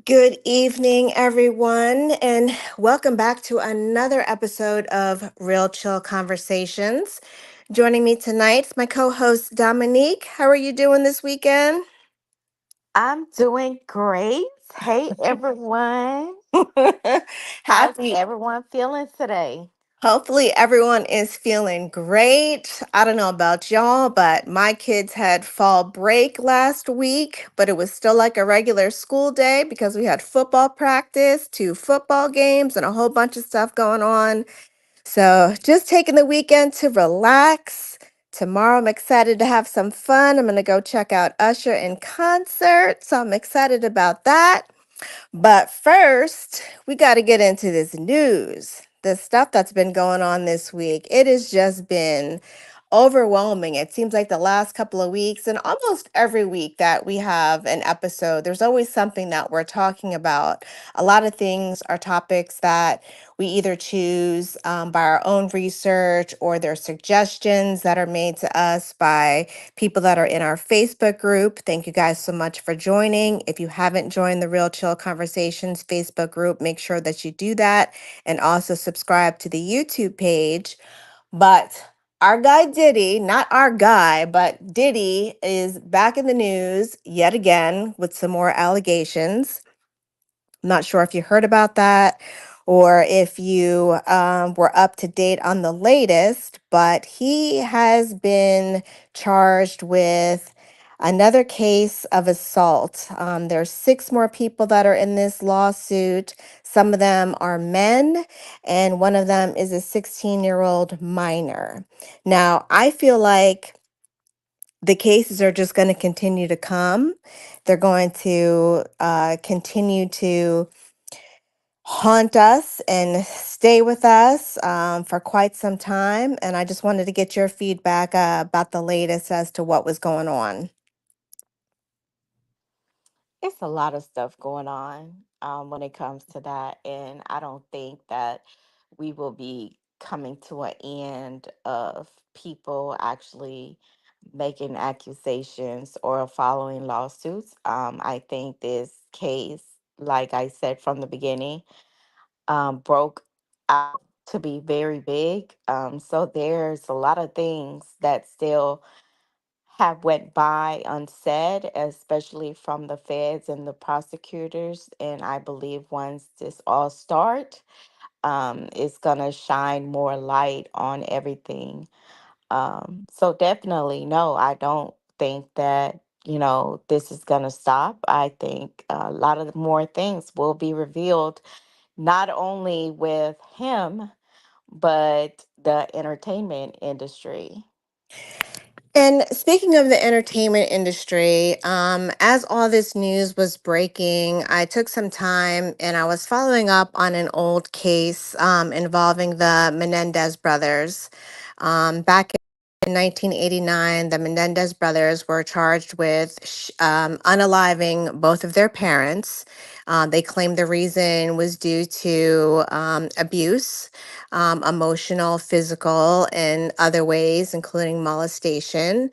Good evening, everyone, and welcome back to another episode of Real Chill Conversations. Joining me tonight is my co host, Dominique. How are you doing this weekend? I'm doing great. Hey, everyone. How's Happy. everyone feeling today? Hopefully, everyone is feeling great. I don't know about y'all, but my kids had fall break last week, but it was still like a regular school day because we had football practice, two football games, and a whole bunch of stuff going on. So just taking the weekend to relax. Tomorrow I'm excited to have some fun. I'm going to go check out Usher in concert. So I'm excited about that. But first, we got to get into this news. The stuff that's been going on this week. It has just been overwhelming. It seems like the last couple of weeks, and almost every week that we have an episode, there's always something that we're talking about. A lot of things are topics that we either choose by our own research, or they're suggestions that are made to us by people that are in our Facebook group. Thank you guys so much for joining. If you haven't joined the Real Chill Conversations Facebook group, make sure that you do that, and also subscribe to the YouTube page. But our guy Diddy, not our guy, but Diddy is back in the news yet again with some more allegations. I'm not sure if you heard about that or if you were up to date on the latest, but he has been charged with another case of assault. There's six more people that are in this lawsuit. Some of them are men, and one of them is a 16-year-old minor. Now, I feel like the cases are just going to continue to come. They're going to continue to haunt us and stay with us for quite some time. And I just wanted to get your feedback about the latest as to what was going on. It's a lot of stuff going on when it comes to that. And I don't think that we will be coming to an end of people actually making accusations or following lawsuits. I think this case, like I said from the beginning, broke out to be very big. So there's a lot of things that still have went by unsaid, especially from the feds and the prosecutors. And I believe once this all start, it's gonna shine more light on everything. So definitely, no, I don't think that this is gonna stop. I think a lot of more things will be revealed, not only with him, but the entertainment industry. And speaking of the entertainment industry, as all this news was breaking, I took some time and I was following up on an old case involving the Menendez brothers. Back in 1989, the Menendez brothers were charged with unaliving both of their parents. They claimed the reason was due to abuse, emotional, physical, and other ways, including molestation.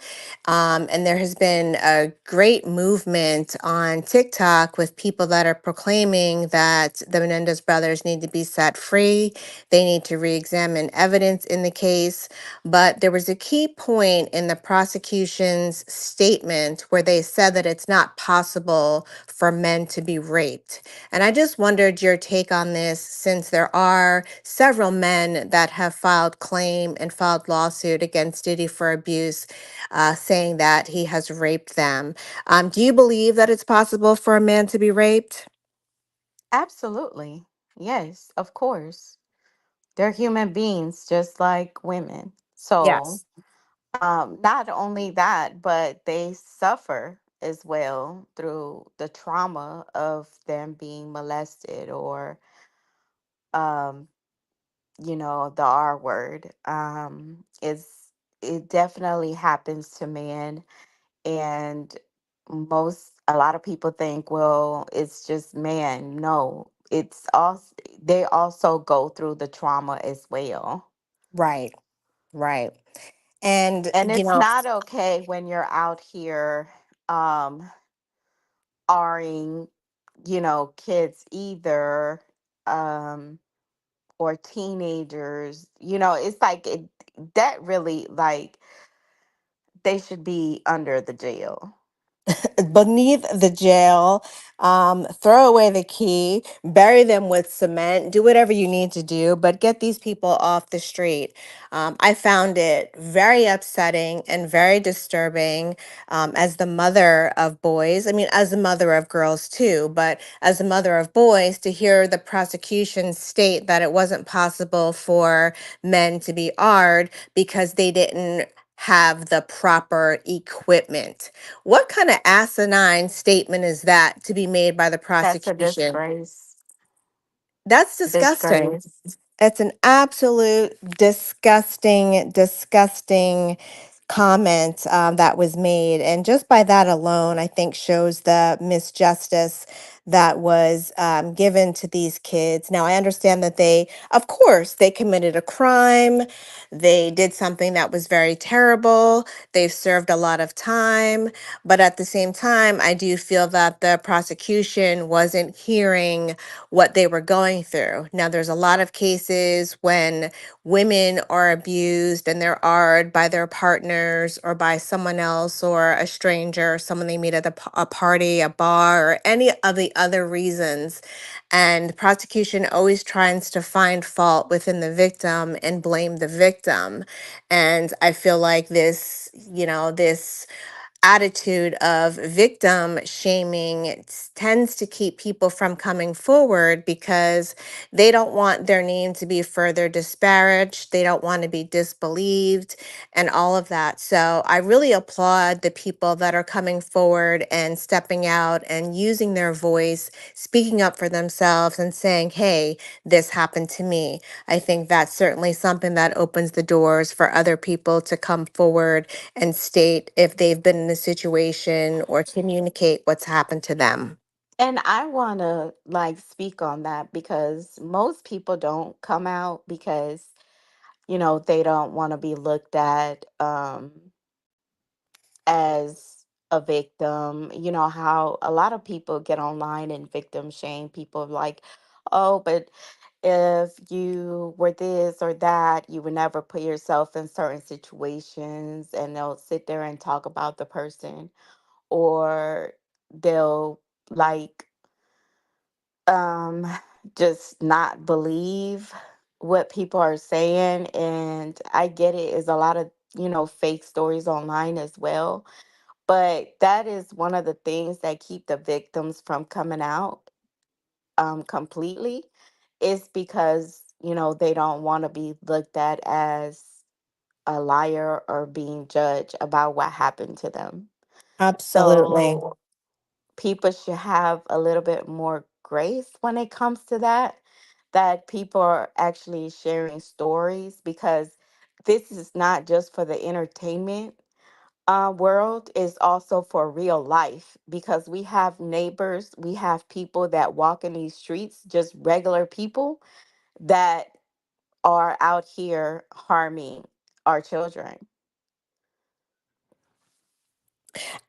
And there has been a great movement on TikTok with people that are proclaiming that the Menendez brothers need to be set free. They need to re examine evidence in the case. But there was a key point in the prosecution's statement where they said that it's not possible for men to be raped. And I just wondered your take on this, since there are several men that have filed claim and filed lawsuit against Diddy for abuse, saying that he has raped them. Do you believe that it's possible for a man to be raped? Absolutely. Yes, of course. They're human beings just like women. So, Yes. not only that, but they suffer as well through the trauma of them being molested or, um, the R word. It definitely happens to men, and a lot of people think, well, it's just man. No, it's also they also go through the trauma as well. Right, right. And, And it's not okay when you're out here um Ring kids either, um or teenagers. It's like that really, like, they should be under the jail. Beneath the jail, throw away the key, bury them with cement, do whatever you need to do, but get these people off the street. I found it very upsetting and very disturbing, as the mother of boys. I mean, as the mother of girls too, but as a mother of boys, to hear the prosecution state that it wasn't possible for men to be AR'd because they didn't have the proper equipment. What kind of asinine statement is that to be made by the That's a prosecution? disgrace. That's disgusting. Disgrace. It's an absolute disgusting, disgusting comment, that was made. And just by that alone, I think shows the misjustice that was, given to these kids. Now, I understand that they, of course, they committed a crime. They did something that was very terrible. They've served a lot of time. But at the same time, I do feel that the prosecution wasn't hearing what they were going through. Now, there's a lot of cases when women are abused and they're AR'd by their partners or by someone else or a stranger, someone they meet at a party, a bar, or any of the other reasons. And prosecution always tries to find fault within the victim and blame the victim. And I feel like this attitude of victim shaming tends to keep people from coming forward because they don't want their name to be further disparaged. They don't want to be disbelieved and all of that. So I really applaud the people that are coming forward and stepping out and using their voice, speaking up for themselves and saying, hey, this happened to me. I think that's certainly something that opens the doors for other people to come forward and state if they've been in a situation or communicate what's happened to them. And I want to, like, speak on that because most people don't come out because, they don't want to be looked at, as a victim. You know how a lot of people get online and victim shame people, like, oh, but if you were this or that, you would never put yourself in certain situations, and they'll sit there and talk about the person, or they'll, like, um just not believe what people are saying. And I get it, is a lot of, fake stories online as well, but that is one of the things that keep the victims from coming out, completely, is because, they don't want to be looked at as a liar or being judged about what happened to them. Absolutely. So people should have a little bit more grace when it comes to that, that people are actually sharing stories, because this is not just for the entertainment, world, is also for real life, because we have neighbors, we have people that walk in these streets, just regular people that are out here harming our children.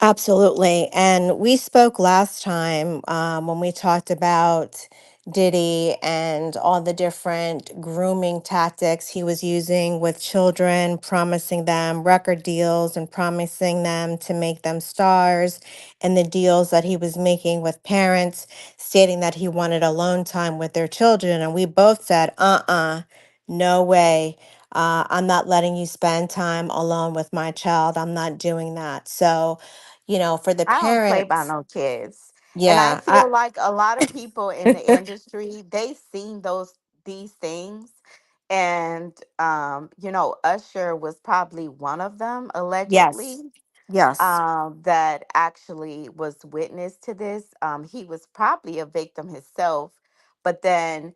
Absolutely. And we spoke last time, when we talked about Diddy and all the different grooming tactics he was using with children, promising them record deals and promising them to make them stars, and the deals that he was making with parents, stating that he wanted alone time with their children. And we both said, no way. I'm not letting you spend time alone with my child. I'm not doing that. So, for the I don't play by parents, no kids. And I yeah, feel like a lot of people in the industry, they seen these things. And Usher was probably one of them, yes, allegedly, yes, that actually was witness to this. He was probably a victim himself, but then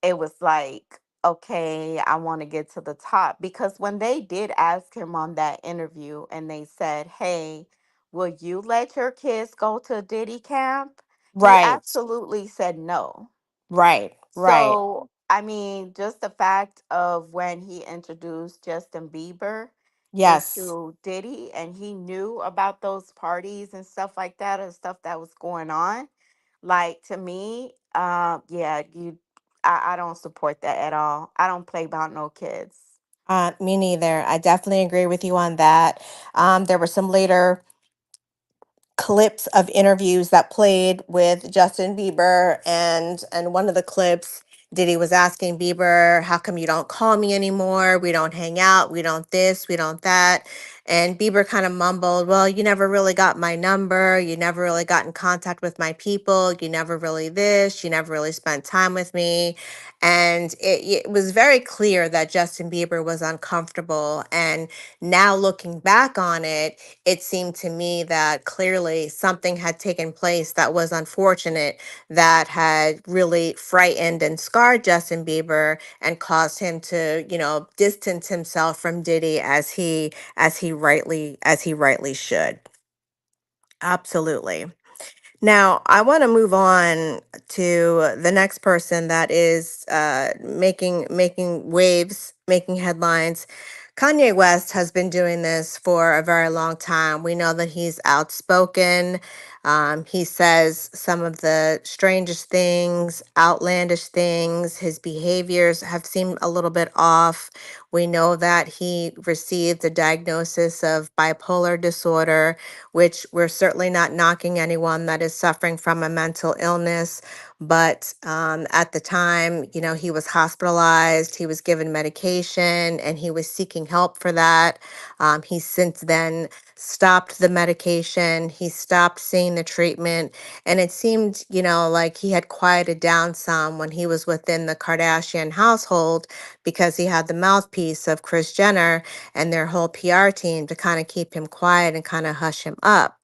it was like, okay, I want to get to the top. Because when they did ask him on that interview and they said, hey, will you let your kids go to Diddy camp? He right, absolutely said no. right, right, So, I mean, just the fact of when he introduced Justin Bieber yes, into Diddy, and he knew about those parties and stuff like that, and stuff that was going on, Like to me, yeah, I don't support that at all. I don't play about no kids. Me neither. I definitely agree with you on that. There were some later clips of interviews that played with Justin Bieber, and one of the clips, Diddy was asking Bieber, how come you don't call me anymore? We don't hang out, we don't this, we don't that. And Bieber kind of mumbled, well, you never really got my number, you never really got in contact with my people, you never really this, you never really spent time with me. And it was very clear that Justin Bieber was uncomfortable. And now looking back on it, it seemed to me that clearly something had taken place that was unfortunate, that had really frightened and scarred Justin Bieber and caused him to, distance himself from Diddy as he rightly should. Absolutely. Now, I want to move on to the next person that is making waves, making headlines. Kanye West has been doing this for a very long time. We know that he's outspoken. He says some of the strangest things, outlandish things. His behaviors have seemed a little bit off. We know that he received a diagnosis of bipolar disorder, which we're certainly not knocking anyone that is suffering from a mental illness. But at the time, he was hospitalized, he was given medication, and he was seeking help for that. He's since then stopped the medication, he stopped seeing the treatment. And it seemed, like he had quieted down some when he was within the Kardashian household, because he had the mouthpiece of Kris Jenner and their whole PR team to kind of keep him quiet and kind of hush him up.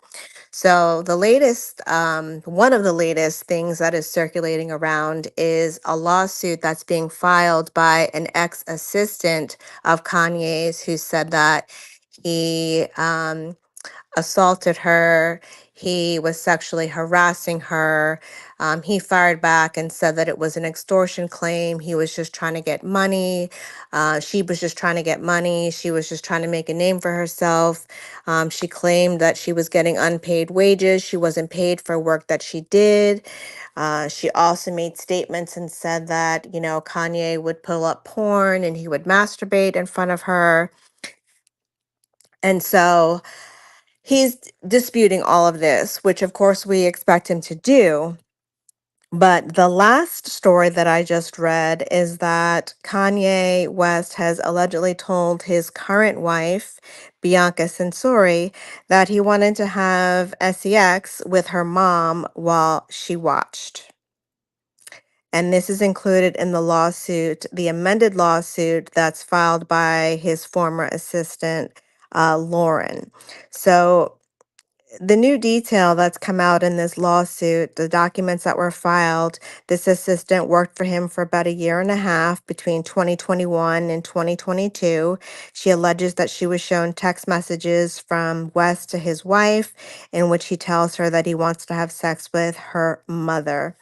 So one of the latest things that is circulating around is a lawsuit that's being filed by an ex-assistant of Kanye's, who said that he assaulted her. He was sexually harassing her. He fired back and said that it was an extortion claim. He was just trying to get money. She was just trying to get money. She was just trying to make a name for herself. She claimed that she was getting unpaid wages. She wasn't paid for work that she did. She also made statements and said that, Kanye would pull up porn and he would masturbate in front of her. And so he's disputing all of this, which of course we expect him to do. But the last story that I just read is that Kanye West has allegedly told his current wife, Bianca Censori, that he wanted to have sex with her mom while she watched. And this is included in the lawsuit, the amended lawsuit that's filed by his former assistant, Lauren. So the new detail that's come out in this lawsuit, the documents that were filed, this assistant worked for him for about a year and a half between 2021 and 2022. She alleges that she was shown text messages from West to his wife in which he tells her that he wants to have sex with her mother.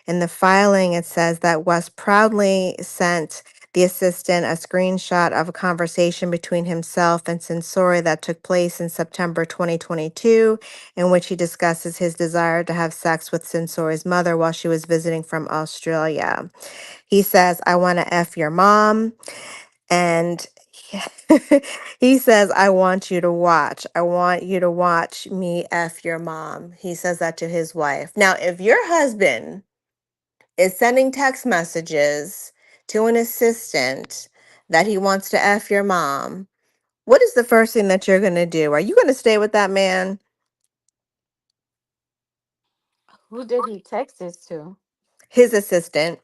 In the filing, it says that West proudly sent the assistant a screenshot of a conversation between himself and Sensori that took place in September 2022, in which he discusses his desire to have sex with Sensori's mother while she was visiting from Australia. He says, I want to F your mom. And he says, I want you to watch. I want you to watch me F your mom. He says that to his wife. Now, if your husband is sending text messages to an assistant that he wants to F your mom, what is the first thing that you're going to do? Are you going to stay with that man? Who did he text this to? His assistant,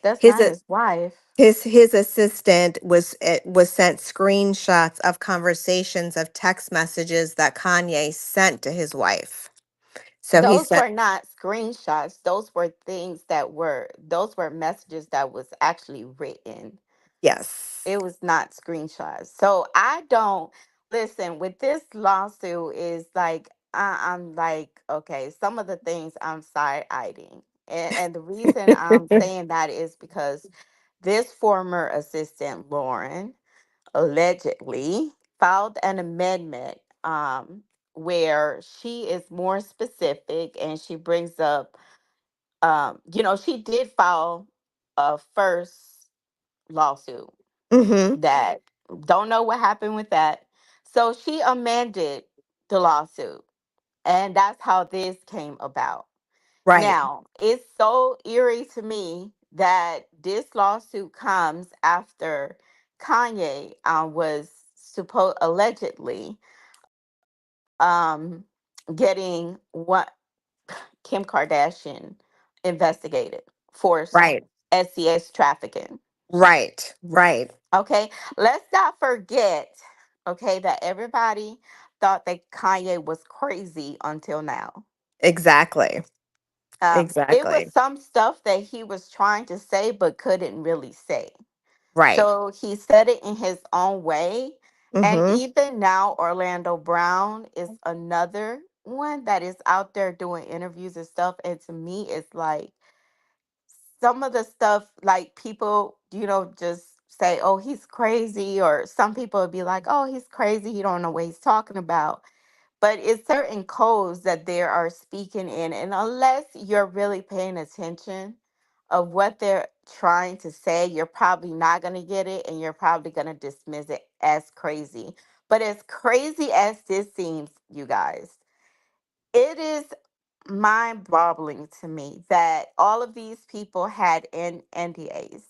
That's his not a- his wife. his assistant was sent screenshots of conversations of text messages that Kanye sent to his wife. So he Those sent, were not screenshots. Those were messages that was actually written. yes. It was not screenshots. So I don't listen with this lawsuit is like I'm like, okay, some of the things I'm side eyeing. And the reason I'm saying that is because this former assistant, Lauren, allegedly filed an amendment where she is more specific and she brings up, she did file a first lawsuit Mm-hmm. that don't know what happened with that. So she amended the lawsuit, and that's how this came about. Right. Now, it's so eerie to me that this lawsuit comes after Kanye was supposed allegedly getting what Kim Kardashian investigated for Right. SCS trafficking. Right. Right. Okay, let's not forget, okay, that everybody thought that Kanye was crazy until now. Exactly. It was Exactly. some stuff that he was trying to say but couldn't really say. Right. So he said it in his own way. And Mm-hmm. even now, Orlando Brown is another one that is out there doing interviews and stuff. And to me, it's like some of the stuff, like people, just say, oh, he's crazy. Or some people would be like, oh, he's crazy. He don't know what he's talking about, but it's certain codes that they are speaking in, and unless you're really paying attention of what they're trying to say, you're probably not going to get it, and you're probably going to dismiss it as crazy. But as crazy as this seems, you guys, it is mind-boggling to me that all of these people had NDAs,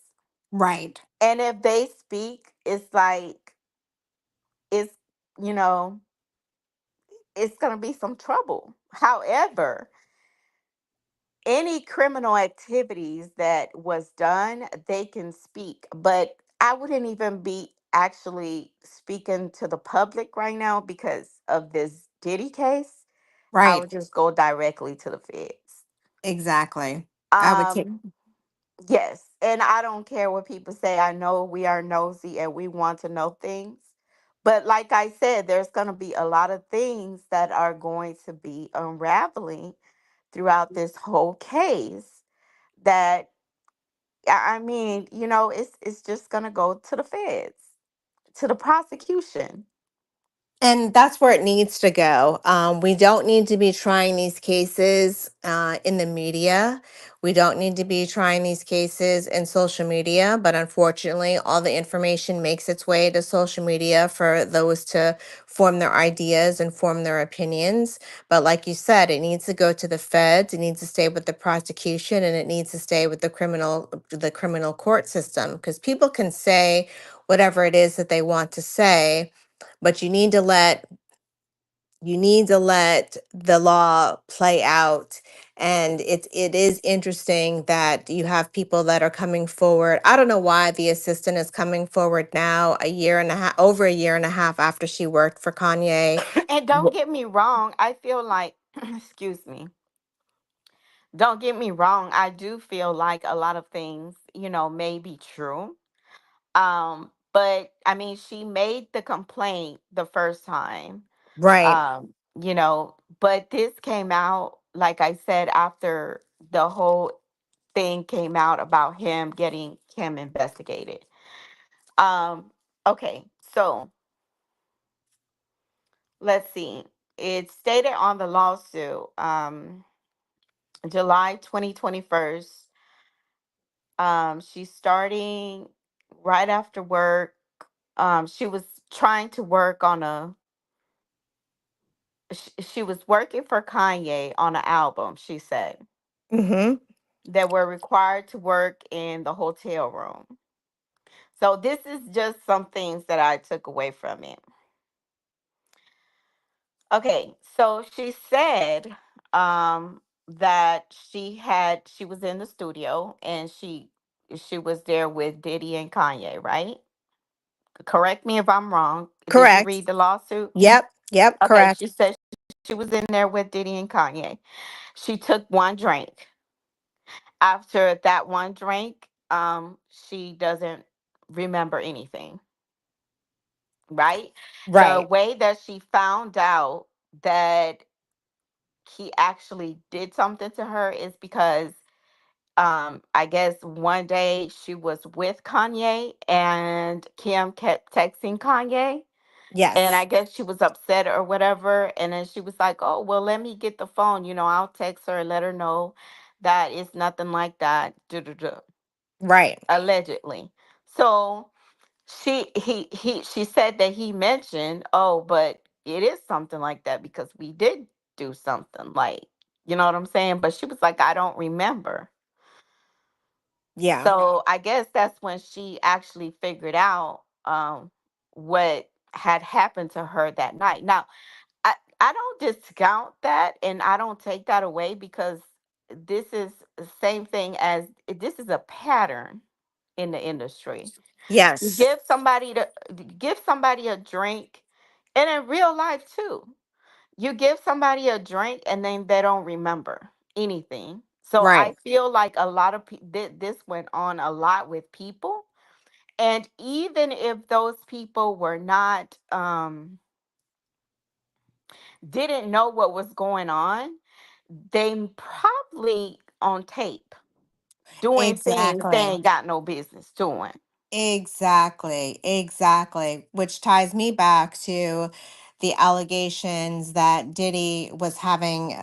Right. and if they speak, it's like it's you know it's going to be some trouble. However, any criminal activities that was done, they can speak. But I wouldn't even be actually speaking to the public right now because of this Diddy case. I Right. would just go directly to the feds. Exactly. I would take. Um, yes, and I don't care what people say. I know we are nosy and we want to know things. But like I said, there's going to be a lot of things that are going to be unraveling throughout this whole case that I mean, it's just gonna go to the feds, to the prosecution. And that's where it needs to go. We don't need to be trying these cases in the media. We don't need to be trying these cases in social media. But unfortunately, all the information makes its way to social media for those to form their ideas and form their opinions. But like you said, it needs to go to the feds. It needs to stay with the prosecution, and it needs to stay with the criminal court system. Because people can say whatever it is that they want to say, but you need to let the law play out. And it is interesting that you have people that are coming forward. I don't know why the assistant is coming forward now, a year and a half, over a year and a half after she worked for Kanye. And don't get me wrong, I feel like, excuse me, don't get me wrong, I do feel like a lot of things, may be true. But I mean, she made the complaint the first time. Right. But this came out, like I said, after the whole thing came out about him getting Kim investigated. Um, okay, so let's see. It stated on the lawsuit, July 2021. She's starting right after work. She was trying to work on she was working for Kanye on an album, she said, Mm-hmm. that were required to work in the hotel room. So this is just some things that I took away from it. Okay, so she said that she was in the studio and she was there with Diddy and Kanye, right? Correct me if I'm wrong. Did you Correct. read the lawsuit? Yep. Yep. Okay, Correct. she said she was in there with Diddy and Kanye. She took one drink. After that one drink, she doesn't remember anything, right? The Right. way that she found out that he actually did something to her is because I guess one day she was with Kanye and Kim kept texting Kanye. And I Yes. guess she was upset or whatever. And then she was like, "Oh, well, let me get the phone. I'll text her and let her know that it's nothing like that." Duh, duh, duh, Right. allegedly. So she said that he mentioned, "Oh, but it is something like that because we did do something like, you know what I'm saying?" But she was like, "I don't remember." Yeah. So I guess that's when she actually figured out what had happened to her that night. Now, I don't discount that and I don't take that away because this is the same thing as this is a pattern in the industry. You Yes. give somebody a drink, and in real life too. You give somebody a drink and then they don't remember anything. So I Right. feel like a lot of this went on a lot with people, and even if those people were not didn't know what was going on, they probably on tape doing things they Exactly. ain't got no business doing. Exactly, exactly. Which ties me back to the allegations that Diddy was having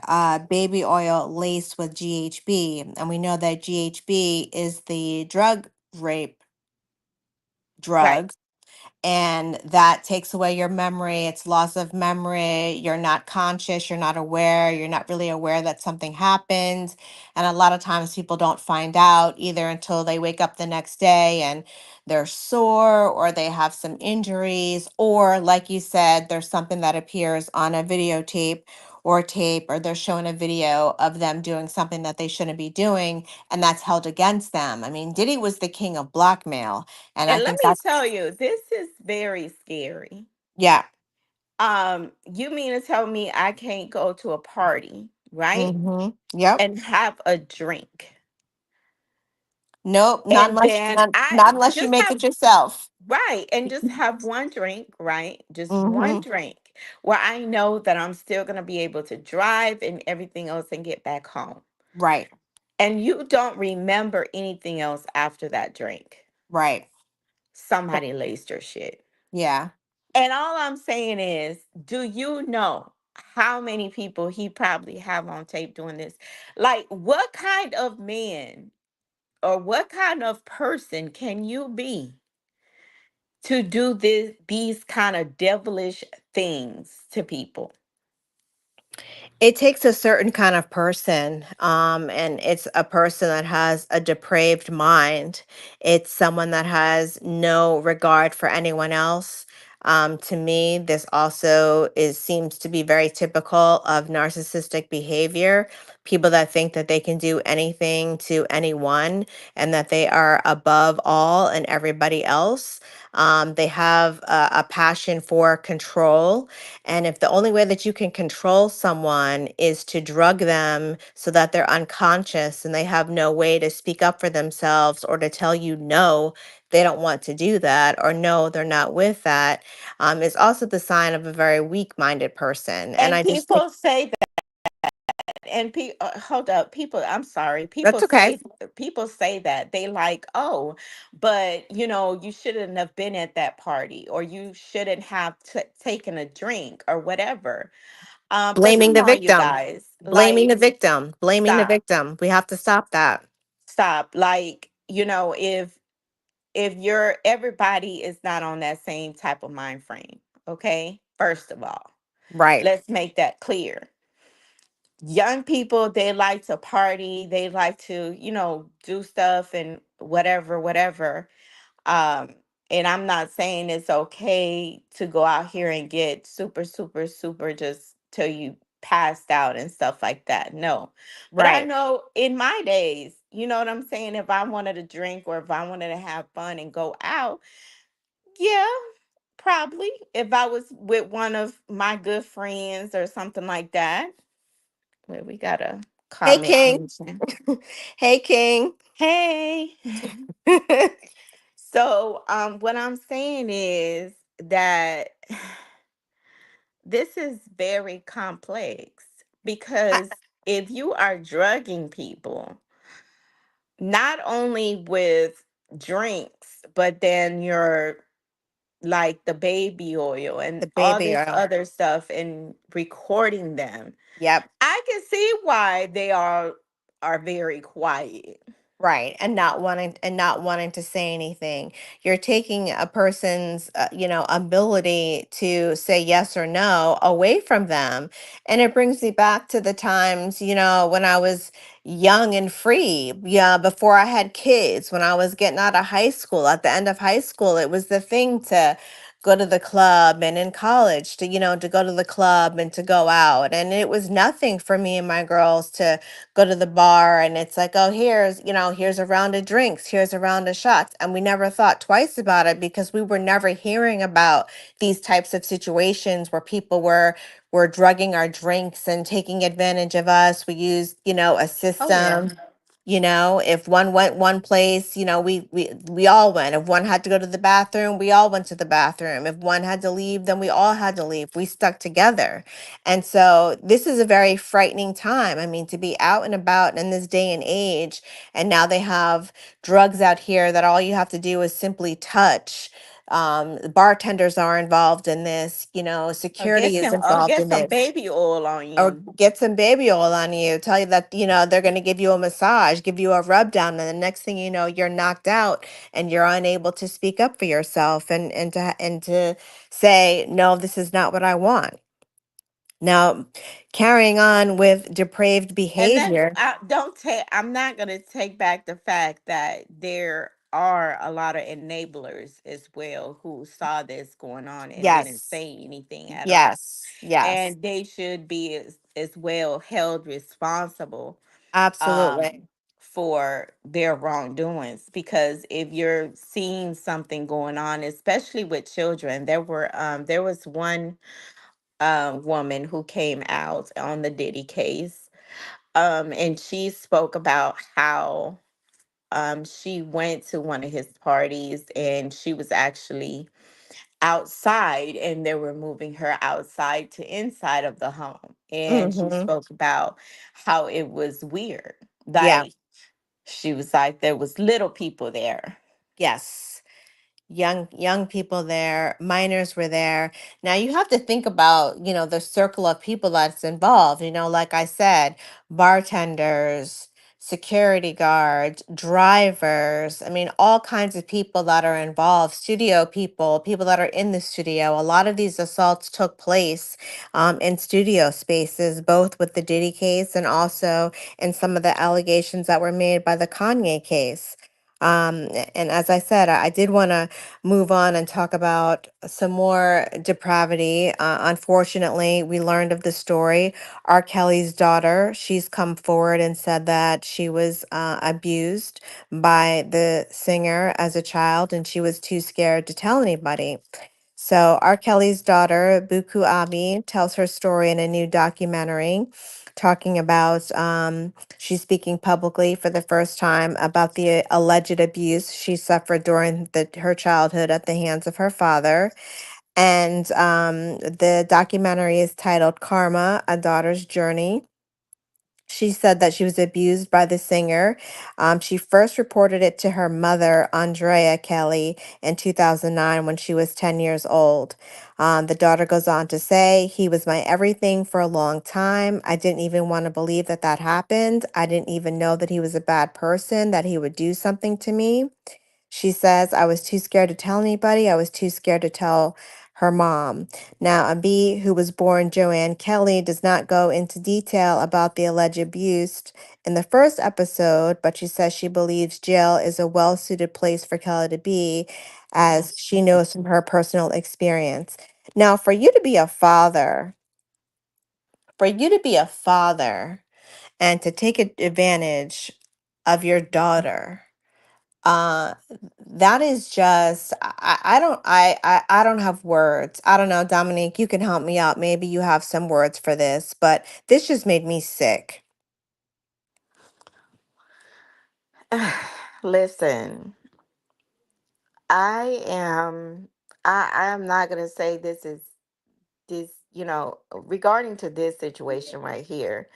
baby oil laced with GHB. And we know that GHB is the drug rape Right. drug, and that takes away your memory. It's loss of memory. You're not conscious, you're not aware, you're not really aware that something happened. And a lot of times people don't find out either until they wake up the next day and they're sore, or they have some injuries, or like you said, there's something that appears on a videotape or tape, or they're showing a video of them doing something that they shouldn't be doing, and that's held against them. I mean, Diddy was the king of blackmail, and I And let think me that's, tell you, this is very scary. yeah. You mean to tell me I can't go to a party, right? Mm-hmm. Yep. And have a drink. Nope. Not And unless then not, I not unless you just make have it yourself. right and just have one drink, right? Just one Mm-hmm. drink where I know that I'm still going to be able to drive and everything else and get back home. Right. And you don't remember anything else after that drink. Right. Somebody laced your shit. Yeah. And all I'm saying is, do you know how many people he probably have on tape doing this? Like, what kind of man or what kind of person can you be to do these kind of devilish things to people? It takes a certain kind of person, and it's a person that has a depraved mind. It's someone that has no regard for anyone else. To me, this also is seems to be very typical of narcissistic behavior. People that think that they can do anything to anyone and that they are above all and everybody else. They have a passion for control, and if the only way that you can control someone is to drug them so that they're unconscious and they have no way to speak up for themselves or to tell you no, they don't want to do that, or no, they're not with that, is also the sign of a very weak minded person. And And I just think people say and hold up, people, I'm sorry, that's okay. people say that they like, oh, but you shouldn't have been at that party, or you shouldn't have taken a drink or whatever. But Blaming come the on, you victim, guys, like, blaming the stop, victim. We have to stop that. stop. Like, if you're everybody is not on that same type of mind frame, okay? First of all, Right. let's make that clear. Young people, they like to party, they like to do stuff and whatever, whatever. And I'm not saying it's okay to go out here and get super super super just till you passed out and stuff like that, no. But I Right. know in my days, you know what I'm saying, if I wanted to drink or if I wanted to have fun and go out, yeah, probably if I was with one of my good friends or something like that. Well, we got a Hey, comment King. mention. Hey, King. Hey. So, what I'm saying is that this is very complex I- because if you are drugging people, not only with drinks, but then like the baby oil and The all baby this oil. other stuff and recording them. Yep. I can see why they are very quiet. Right, and not wanting to say anything. You're taking a person's, ability to say yes or no away from them. And it brings me back to the times, when I was young and free. Yeah, before I had kids, when I was getting out of high school, at the end of high school, it was the thing to go to the club, and in college to go to the club and to go out. And it was nothing for me and my girls to go to the bar, and it's like, oh, here's a round of drinks, here's a round of shots. And we never thought twice about it because we were never hearing about these types of situations where people were drugging our drinks and taking advantage of us. We used, a Oh yeah. system. If one went one place, we all went. If one had to go to the bathroom, we all went to the bathroom. If one had to leave, then we all had to leave. We stuck together. And so this is a very frightening time. I mean, to be out and about in this day and age, and now they have drugs out here that all you have to do is simply touch. Bartenders are involved in this, security is Or involved get in some this. baby oil on Or you. get some baby oil on you, tell you that, they're going to give you a massage, give you a rub down, and the next thing you know, you're knocked out and you're unable to speak up for yourself, and to say, no, this is not what I want. Now, carrying on with depraved And that's behavior. I don't take I'm not gonna take back the fact that there are a lot of enablers as well who saw this going on and didn't Yes, say anything at all. yes, yes, And they should be as well held responsible absolutely. um for their wrongdoings, because if you're seeing something going on, especially with children, there was one woman who came out on the Diddy case, and she spoke about how she went to one of his parties and she was actually outside and they were moving her outside to inside of the home, and she Hmm. spoke about how it was weird, Yeah, like she was like there was little people there. yes. Young people there, minors were there. Now you have to think about, the circle of people that's involved. Like I said, bartenders, security guards, drivers. I mean, all kinds of people that are involved, studio people, people that are in the studio. A lot of these assaults took place in studio spaces, both with the Diddy case and also in some of the allegations that were made by the Kanye case. And as I said, I did want to move on and talk about some more depravity. Unfortunately, we learned of the story. R. Kelly's daughter, she's come forward and said that she was abused by the singer as a child, and she was too scared to tell anybody. So, R. Kelly's daughter, Buku Abi, tells her story in a new documentary talking about, she's speaking publicly for the first time about the alleged abuse she suffered during her childhood at the hands of her father. And the documentary is titled Karma, A Daughter's Journey. She said that she was abused by the singer. She first reported it to her mother, Andrea Kelly, in 2009 when she was 10 years old. The daughter goes on to say, he was my everything for a long time. I didn't even want to believe that that happened. I didn't even know that he was a bad person, that he would do something to me. She says, I was too scared to tell anybody. I was too scared to tell her mom. Now, Abi, who was born Joanne Kelly, does not go into detail about the alleged abuse in the first episode, but she says she believes jail is a well suited place for Kelly to be, as she knows from her personal experience. Now, for you to be a father and to take advantage of your daughter, uh, that is just I don't have words. I don't know, Dominique, you can help me out. Maybe you have some words for this, but this just made me sick. Listen, I am I am not gonna say this, regarding to this situation right here.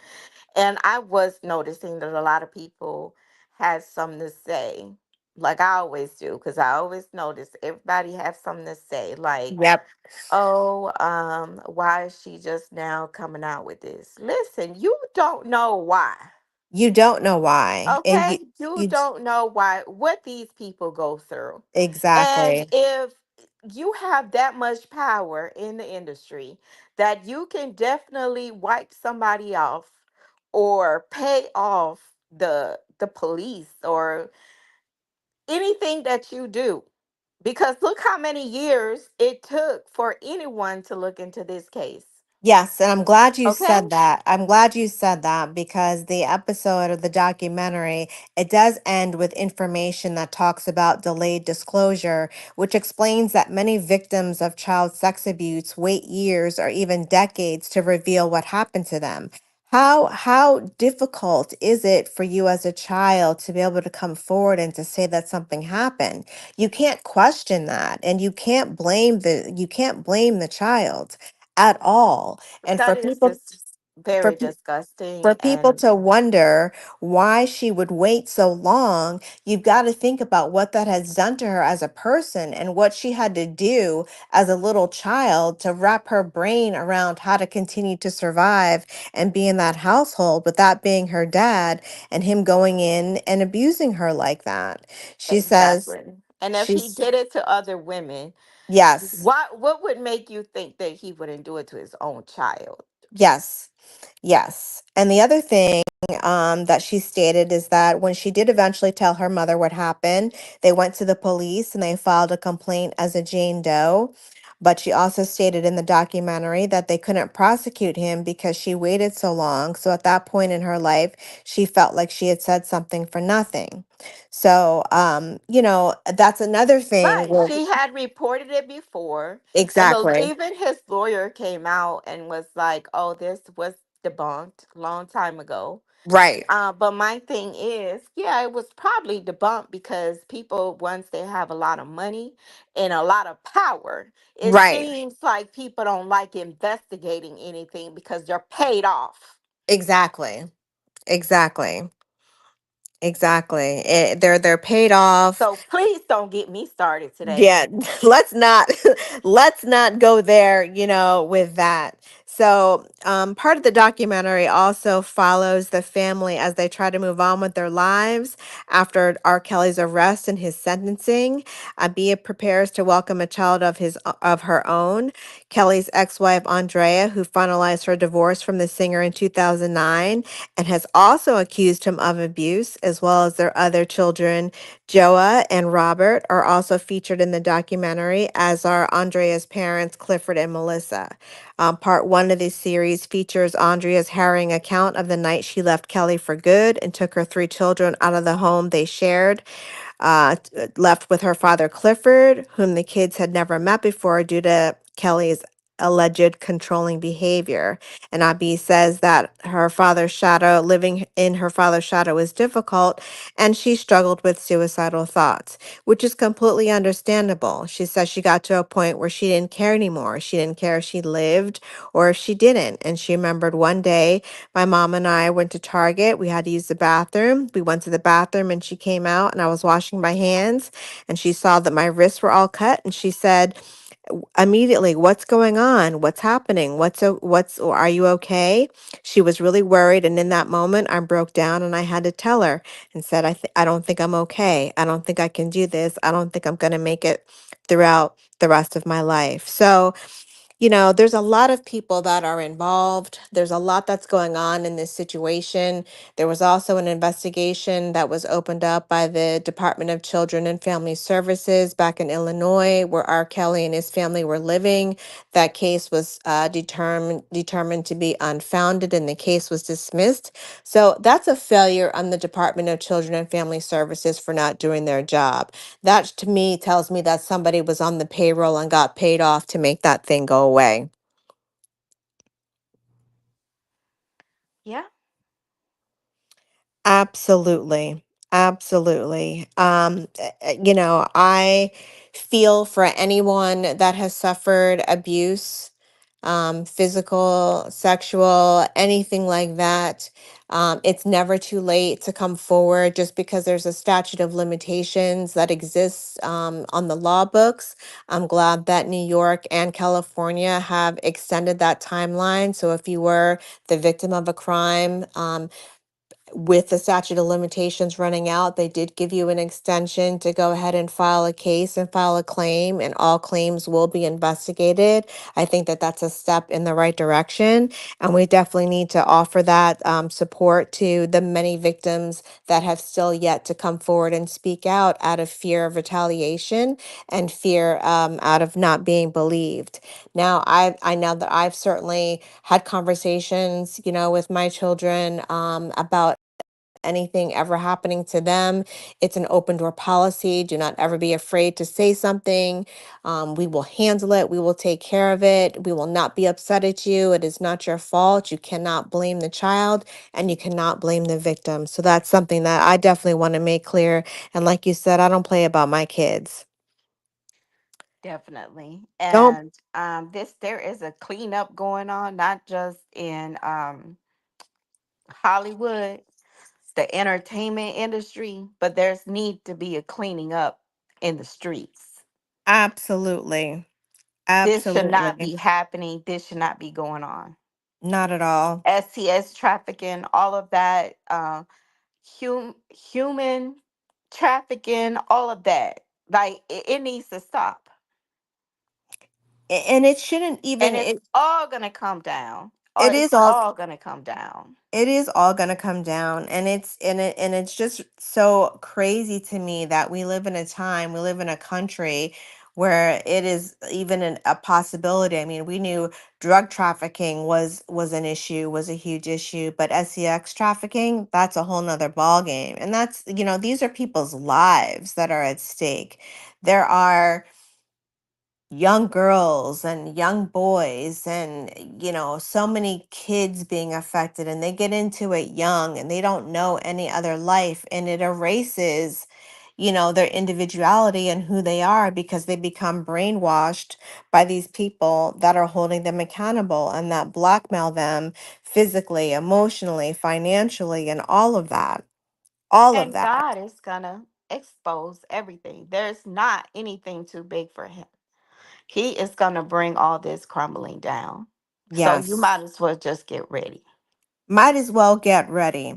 And I was noticing that a lot of people had something to say. like I always do, because I always notice everybody have something to say. Like, Yep. oh, why is she just now coming out with this? Listen, you don't know why. You don't know why. And Okay, you you don't know why, what these people go through. And exactly. if you have that much power in the industry that you can definitely wipe somebody off or pay off the police or anything that you do, because look how many years it took for anyone to look into this case. Yes, and I'm glad you Okay, said that. I'm glad you said that because the episode of the documentary, it does end with information that talks about delayed disclosure, which explains that many victims of child sex abuse wait years or even decades to reveal what happened to them. How difficult is it for you as a child to be able to come forward and to say that something happened? You can't question that, and you can't blame the child at all. And that is just for very pe- disgusting. for people And to wonder why she would wait so long, you've got to think about what that has done to her as a person and what she had to do as a little child to wrap her brain around how to continue to survive and be in that household with that being her dad and him going in and abusing her like that. She says, exactly. And if he she's, did it to other women, yes, what would make you think that he wouldn't do it to his own child? yes. Yes. And the other thing that she stated is that when she did eventually tell her mother what happened, they went to the police and they filed a complaint as a Jane Doe. But she also stated in the documentary that they couldn't prosecute him because she waited so long. So at that point in her life, she felt like she had said something for nothing. So, that's another thing Right. where She had reported it before, and exactly. even his lawyer came out and was like, "Oh, this was debunked a long time ago." Right. But my thing is, yeah, it was probably debunked because people, once they have a lot of money and a lot of power, it Right. seems like people don't like investigating anything because they're paid off. Exactly. Exactly. Exactly. They're paid off. So please don't get me started today. Yeah, let's not let's not go there, with that. So, part of the documentary also follows the family as they try to move on with their lives after R. Kelly's arrest and his sentencing. Bia prepares to welcome a child of her own. Kelly's ex-wife Andrea, who finalized her divorce from the singer in 2009, and has also accused him of abuse, as well as their other children Joa and Robert are also featured in the documentary, as are Andrea's parents, Clifford and Melissa. Part one of this series features Andrea's harrowing account of the night she left Kelly for good and took her three children out of the home they shared, left with her father Clifford, whom the kids had never met before due to Kelly's alleged controlling behavior. And Abby says that living in her father's shadow is difficult, and she struggled with suicidal thoughts, which is completely understandable. She says she got to a point where she didn't care anymore. She didn't care if she lived or if she didn't. And she remembered one day my mom and I went to Target. We had to use the bathroom. We went to the bathroom and she came out and I was washing my hands and she saw that my wrists were all cut and she said immediately, "What's going on? What's happening? Are you okay?" She was really worried and in that moment I broke down and I had to tell her and said, I don't think I'm okay. I don't think I can do this. I don't think I'm going to make it throughout the rest of my life." So, there's a lot of people that are involved. There's a lot that's going on in this situation. There was also an investigation that was opened up by the Department of Children and Family Services back in Illinois, where R. Kelly and his family were living. That case was determined to be unfounded, and the case was dismissed. So that's a failure on the Department of Children and Family Services for not doing their job. That to me tells me that somebody was on the payroll and got paid off to make that thing go away. Yeah. Absolutely. Absolutely. I feel for anyone that has suffered abuse physical, sexual, anything like that. It's never too late to come forward just because there's a statute of limitations that exists on the law books. I'm glad that New York and California have extended that timeline. So if you were the victim of a crime, with the statute of limitations running out, they did give you an extension to go ahead and file a case and file a claim, and all claims will be investigated. I think that that's a step in the right direction, and we definitely need to offer that support to the many victims that have still yet to come forward and speak out of fear of retaliation and fear out of not being believed. Now, I know that I've certainly had conversations, with my children about anything ever happening to them. It's an open door policy. Do not ever be afraid to say something. We will handle it. We will take care of it. We will not be upset at you. It is not your fault. You cannot blame the child and you cannot blame the victim. So that's something that I definitely want to make clear. And like you said, I don't play about my kids. Definitely. Don't. And this there is a cleanup going on, not just in Hollywood, the entertainment industry, but there's need to be a cleaning up in the streets. Absolutely. This should not Absolutely. be happening. This should not be going on. Not at all. STS trafficking, all of that, human trafficking, all of that. Like it needs to stop. And it shouldn't And even it's all gonna come down. Or it it's is all all gonna come down. it is all going to come down, and it's just so crazy to me that we live in a country where it is even a possibility. I mean, we knew drug trafficking was an issue, was a huge issue, but sex trafficking, that's a whole nother ball game. And that's, these are people's lives that are at stake. There are young girls and young boys and so many kids being affected, and they get into it young and they don't know any other life, and it erases their individuality and who they are, because they become brainwashed by these people that are holding them accountable and that blackmail them physically, emotionally, financially, and all of And that. God is gonna expose everything. There's not anything too big for him. He is gonna bring all this crumbling down. So you Yes, might as well just get ready. might as well get ready.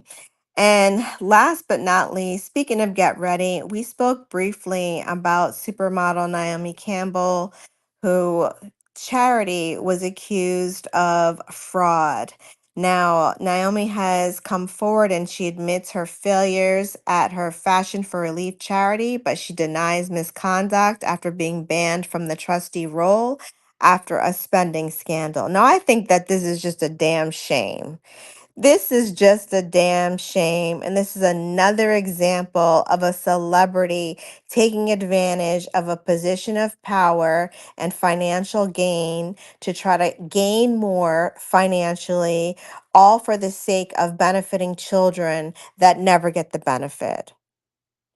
And last but not least, speaking of get ready, we spoke briefly about supermodel Naomi Campbell, who Charity was accused of fraud. Now, Naomi has come forward and she admits her failures at her Fashion for Relief charity, but she denies misconduct after being banned from the trustee role after a spending scandal. Now, I think that this is just a damn shame. This is just a damn shame. And this is another example of a celebrity taking advantage of a position of power and financial gain to try to gain more financially, all for the sake of benefiting children that never get the benefit.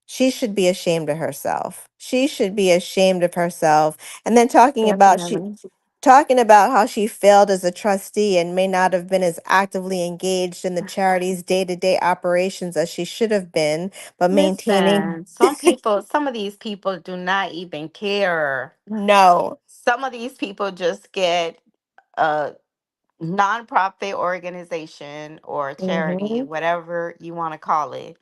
She should be ashamed of herself. She should be ashamed of herself. And then Definitely. talking about how she failed as a trustee and may not have been as actively engaged in the charity's day-to-day operations as she should have been, but maintaining Listen, some of these people do not even care. no. Some of these people just get a nonprofit organization or charity, Mhm. whatever you want to call it,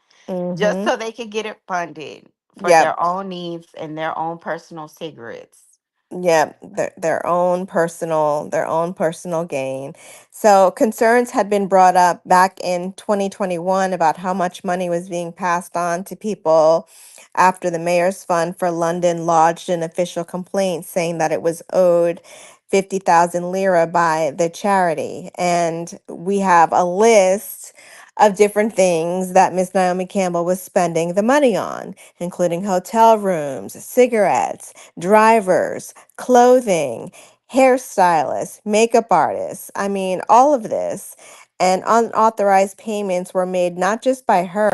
just Mhm. so they can get it funded for Yep. their own needs and their own personal cigarettes. Yeah, their own personal gain. So concerns had been brought up back in 2021 about how much money was being passed on to people after the Mayor's Fund for London lodged an official complaint saying that it was owed 50,000 lira by the charity. And we have a list of different things that Miss Naomi Campbell was spending the money on, including hotel rooms, cigarettes, drivers, clothing, hairstylists, makeup artists. I mean, all of this. And unauthorized payments were made not just by her,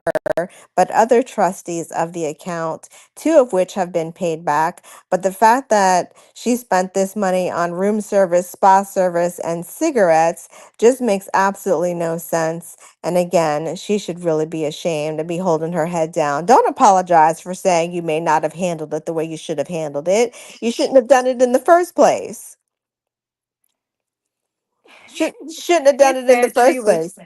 but other trustees of the account, two of which have been paid back. But the fact that she spent this money on room service, spa service, and cigarettes just makes absolutely no sense. And again, she should really be ashamed and be holding her head down. Don't apologize for saying you may not have handled it the way you should have handled it. You shouldn't have done it in the first place. Shouldn't have He done it in the said she first was place.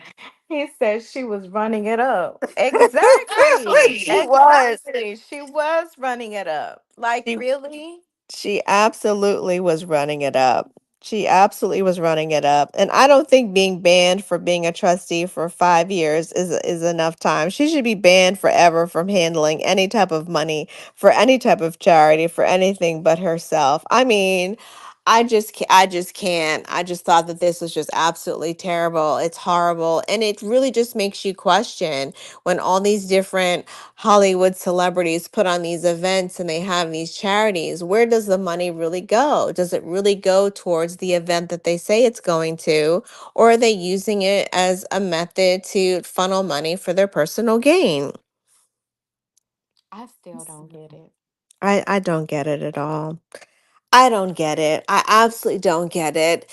he said she was running it up. Exactly. She was. Exactly. She was running it up. Like She really? She absolutely was running it up. She absolutely was running it up. And I don't think being banned for being a trustee for 5 years is enough time. She should be banned forever from handling any type of money for any type of charity for anything but herself. I mean, I just can't. I just thought that this was just absolutely terrible. It's horrible. And it really just makes you question when all these different Hollywood celebrities put on these events and they have these charities, where does the money really go? Does it really go towards the event that they say it's going to, or are they using it as a method to funnel money for their personal gain? I still don't get it. I don't get it at all. I don't get it. I absolutely don't get it.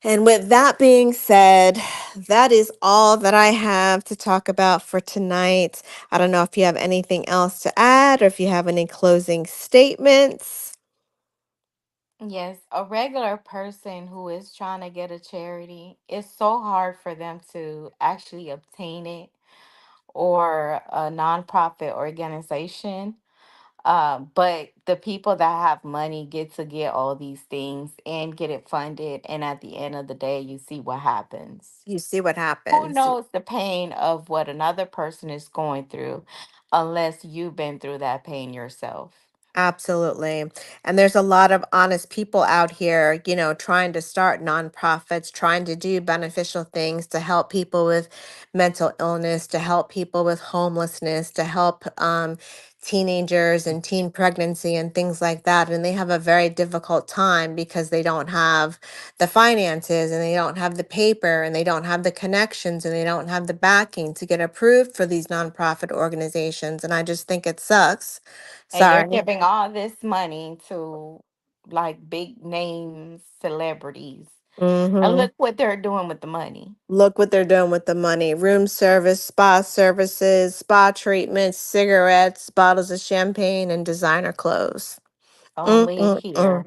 And with that being said, that is all that I have to talk about for tonight. I don't know if you have anything else to add or if you have any closing statements. Yes, a regular person who is trying to get a charity, it's so hard for them to actually obtain it, or a nonprofit organization. But the people that have money get to get all these things and get it funded. And at the end of the day, you see what happens. You see what Who happens. knows the pain of what another person is going through unless you've been through that pain yourself? Absolutely. And there's a lot of honest people out here, trying to start nonprofits, trying to do beneficial things to help people with mental illness, to help people with homelessness, to help teenagers and teen pregnancy and things like that. And they have a very difficult time because they don't have the finances and they don't have the paper and they don't have the connections and they don't have the backing to get approved for these nonprofit organizations. And I just think it sucks. And you're Sorry. giving all this money to like big name celebrities. And Mm-hmm. look what they're doing with the money. Look what they're doing with the money. Room service, spa services, spa treatments, cigarettes, bottles of champagne, and designer clothes. Only Mm-mm-mm. here.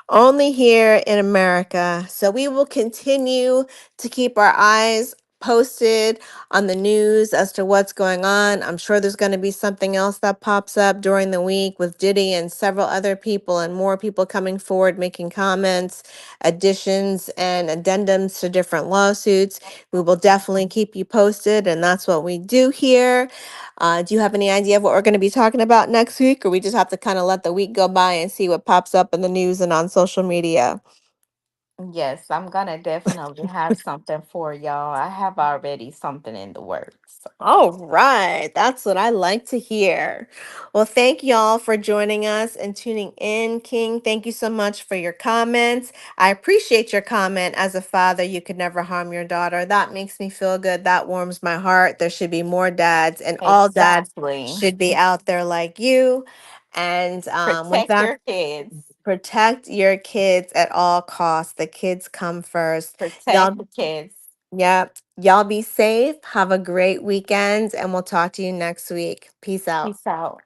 Only here in America. So we will continue to keep our eyes posted on the news as to what's going on. I'm sure there's going to be something else that pops up during the week with Diddy and several other people and more people coming forward making comments, additions and addendums to different lawsuits. We will definitely keep you posted, and that's what we do here. Do you have any idea of what we're going to be talking about next week, or we just have to kind of let the week go by and see what pops up in the news and on social media? Yes, I'm gonna definitely have something for y'all. I have already something in the works. All right, that's what I like to hear. Well, thank y'all for joining us and tuning in. King, thank you so much for your comments. I appreciate your comment. As a father, you could never harm your daughter. That makes me feel good. That warms my heart. There should be more dads, and all dads Exactly. should be out there like you. And with Protect that, your kids. protect your kids at all costs. The kids come first. Protect Y'all, the kids. yep. Y'all be safe. Have a great weekend, and we'll talk to you next week. Peace out. Peace out.